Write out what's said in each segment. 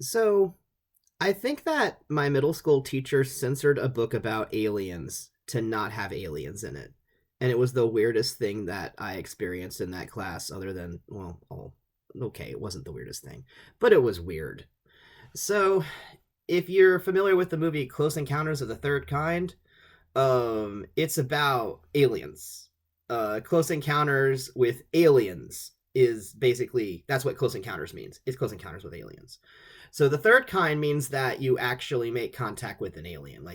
So, I think that my middle school teacher censored a book about aliens to not have aliens in it. And it was the weirdest thing that I experienced in that class, other than, well, oh, okay, it wasn't the weirdest thing, but it was weird. So, if you're familiar with the movie Close Encounters of the Third Kind, it's about aliens. Close Encounters with Aliens is basically that's what Close Encounters means. It's Close Encounters with Aliens. So the third kind means that you actually make contact with an alien.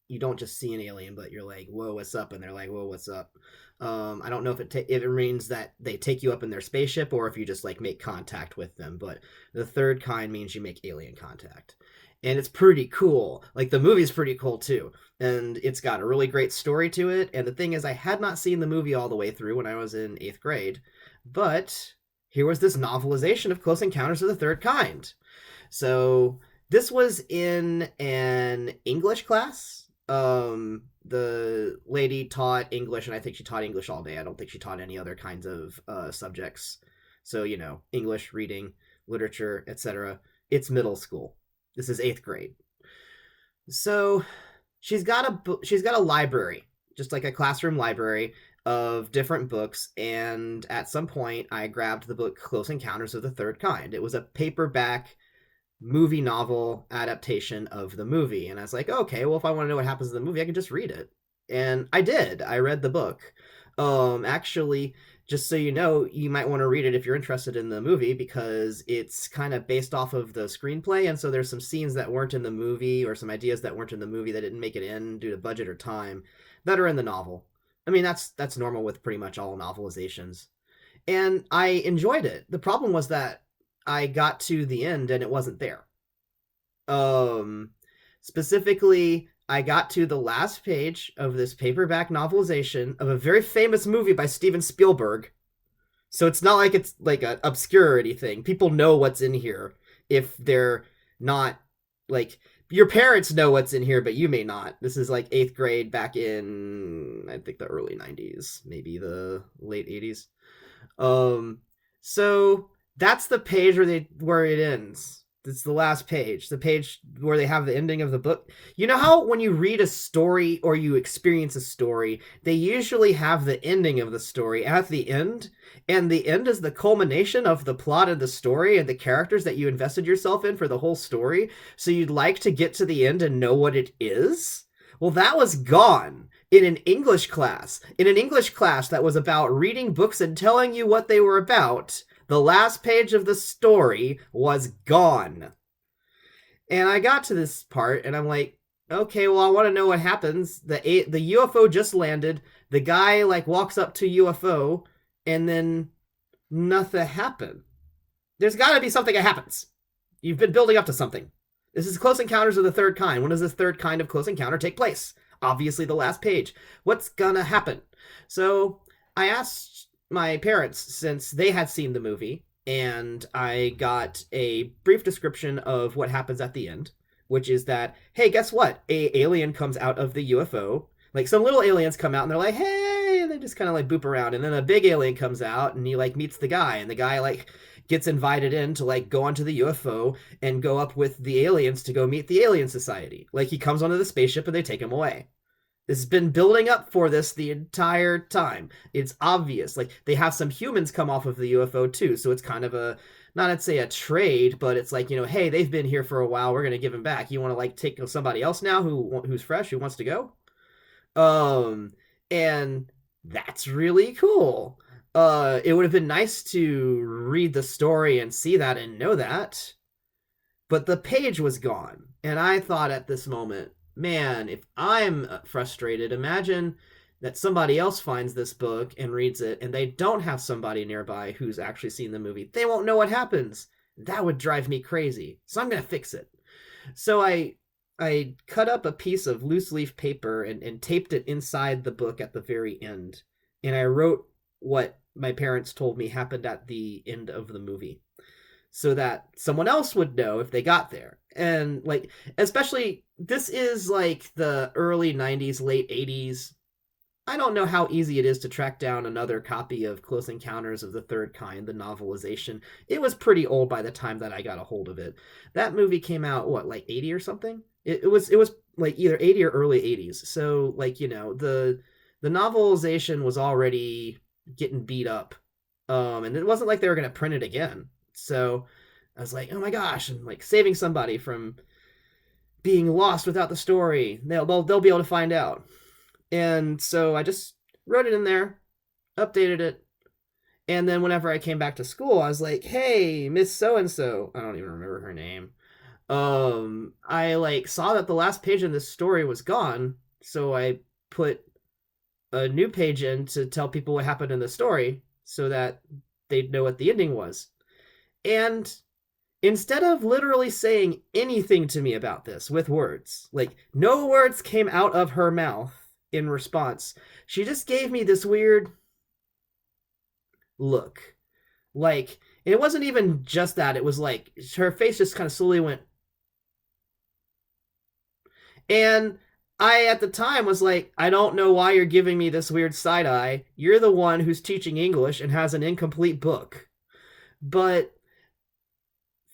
You don't just see an alien, but you're like, "Whoa, what's up?" And they're like, "Whoa, what's up?" I don't know if it means that they take you up in their spaceship or if you just like make contact with them. But the third kind means you make alien contact, and it's pretty cool. Like the movie's pretty cool too, and it's got a really great story to it. And the thing is, I had not seen the movie all the way through when I was in eighth grade, but here was this novelization of Close Encounters of the Third Kind. So this was in an English class. The lady taught English, and I think she taught English all day. I don't think she taught any other kinds of subjects. So English, reading, literature, etc. It's middle school. This is eighth grade. So she's got a library, just like a classroom library of different books. And at some point, I grabbed the book Close Encounters of the Third Kind. It was a paperback movie novel adaptation of the movie. And I was like, okay, well, if I want to know what happens in the movie, I can just read it. And I did. I read the book. Actually, just so you know, you might want to read it if you're interested in the movie because it's kind of based off of the screenplay. And so there's some scenes that weren't in the movie or some ideas that weren't in the movie that didn't make it in due to budget or time that are in the novel. I mean, that's normal with pretty much all novelizations. And I enjoyed it. The problem was that I got to the end and it wasn't there. Um, Specifically, I got to the last page of this paperback novelization of a very famous movie by Steven Spielberg. So it's not like it's like an obscurity thing. People know what's in here if they're not like your parents know what's in here, but you may not. This is like eighth grade back in I think the early '90s, maybe the late '80s. Um, so that's the page where it ends. It's the last page, the page where they have the ending of the book. You know how when you read a story or you experience a story, they usually have the ending of the story at the end, and the end is the culmination of the plot of the story and the characters that you invested yourself in for the whole story. So you'd like to get to the end and know what it is? Well, that was gone in an English class. In an English class that was about reading books and telling you what they were about, the last page of the story was gone. And I got to this part and I'm like, okay, well I want to know what happens. The UFO just landed. The guy like walks up to UFO and then nothing happened. There's got to be something that happens. You've been building up to something. This is Close Encounters of the Third Kind. When does this third kind of close encounter take place? Obviously, the last page. What's gonna happen? So I asked my parents since they had seen the movie, and I got a brief description of what happens at the end, which is that, hey, guess what? A alien comes out of the UFO. Like some little aliens come out and they're like, hey, and they just kind of like boop around, and then a big alien comes out and he like meets the guy, and the guy like gets invited in to like go onto the UFO and go up with the aliens to go meet the alien society. Like he comes onto the spaceship and they take him away. This has been building up for this the entire time. It's obvious. Like they have some humans come off of the UFO too, so it's kind of a not I'd say a trade, but it's like hey, they've been here for a while. We're gonna give them back. You want to like take somebody else now who's fresh, who wants to go? Um, and that's really cool. It would have been nice to read the story and see that and know that, but the page was gone. And I thought at this moment, man, if I'm frustrated, imagine that somebody else finds this book and reads it and they don't have somebody nearby who's actually seen the movie. They won't know what happens. That would drive me crazy. So I'm going to fix it. So I cut up a piece of loose leaf paper and taped it inside the book at the very end. And I wrote what my parents told me happened at the end of the movie so that someone else would know if they got there. And like, especially this is like the early '90s, late '80s. I don't know how easy it is to track down another copy of Close Encounters of the Third Kind, the novelization. It was pretty old by the time that I got a hold of it. That movie came out what, like 80 or something? It was like either 80 or early 80s. So like, the novelization was already getting beat up. And it wasn't like they were going to print it again. So I was like, "Oh my gosh, I'm like saving somebody from being lost without the story. They'll be able to find out." And so I just wrote it in there, updated it, and then whenever I came back to school, I was like, "Hey, Miss So and So, I don't even remember her name. I like saw that the last page in this story was gone, so I put a new page in to tell people what happened in the story so that they'd know what the ending was." And instead of literally saying anything to me about this with words, like no words came out of her mouth in response, she just gave me this weird look. Like, it wasn't even just that, it was like her face just kind of slowly went. And I, at the time, was like, "I don't know why you're giving me this weird side eye. You're the one who's teaching English and has an incomplete book." But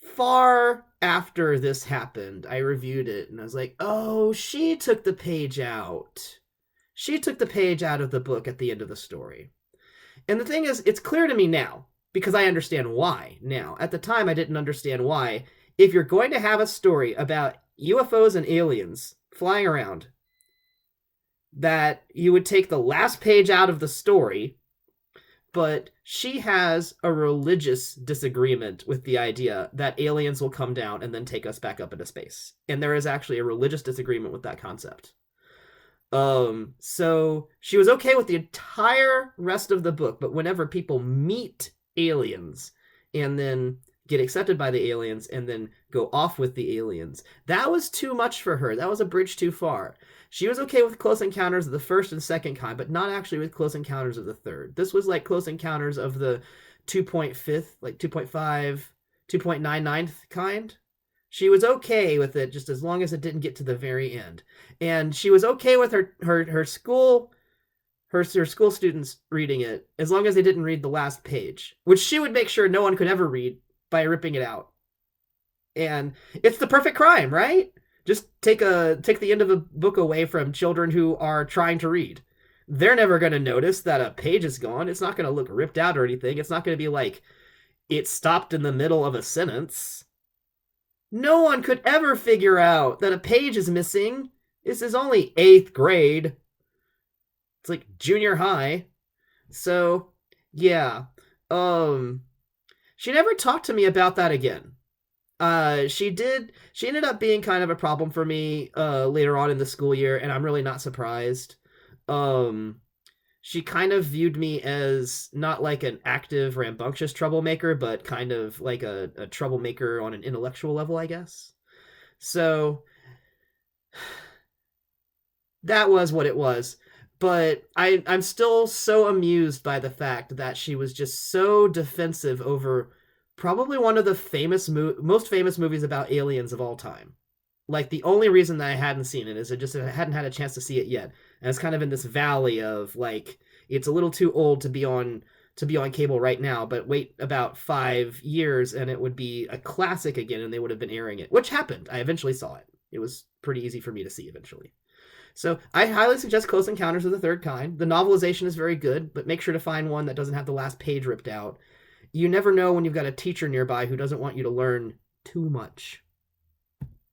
far after this happened, I reviewed it and I was like, "Oh, she took the page out. She took the page out of the book at the end of the story." And the thing is, it's clear to me now because I understand why now. At the time, I didn't understand why. If you're going to have a story about UFOs and aliens flying around, that you would take the last page out of the story. But she has a religious disagreement with the idea that aliens will come down and then take us back up into space. And there is actually a religious disagreement with that concept. So she was okay with the entire rest of the book, but whenever people meet aliens and then get accepted by the aliens and then go off with the aliens, that was too much for her. That was a bridge too far. She was okay with Close Encounters of the First and Second Kind, but not actually with Close Encounters of the Third. This was like Close Encounters of the 2.5, like 2.5, 2.99th kind. She was okay with it just as long as it didn't get to the very end. And she was okay with her school school students reading it as long as they didn't read the last page, which she would make sure no one could ever read by ripping it out. And it's the perfect crime, right? Just take the end of a book away from children who are trying to read. They're never going to notice that a page is gone. It's not going to look ripped out or anything. It's not going to be like it stopped in the middle of a sentence. No one could ever figure out that a page is missing. This is only 8th grade. It's like junior high. So, yeah. She never talked to me about that again. She ended up being kind of a problem for me later on in the school year, and I'm really not surprised. She kind of viewed me as not like an active, rambunctious troublemaker, but kind of like a troublemaker on an intellectual level, I guess. So that was what it was. But I'm still so amused by the fact that she was just so defensive over probably one of the most famous movies about aliens of all time. Like, the only reason that I hadn't seen it is I hadn't had a chance to see it yet. And it's kind of in this valley of like, it's a little too old to be on cable right now, but wait about 5 years and it would be a classic again and they would have been airing it, which happened. I eventually saw it. It was pretty easy for me to see eventually. So I highly suggest Close Encounters of the Third Kind. The novelization is very good, but make sure to find one that doesn't have the last page ripped out. You never know when you've got a teacher nearby who doesn't want you to learn too much.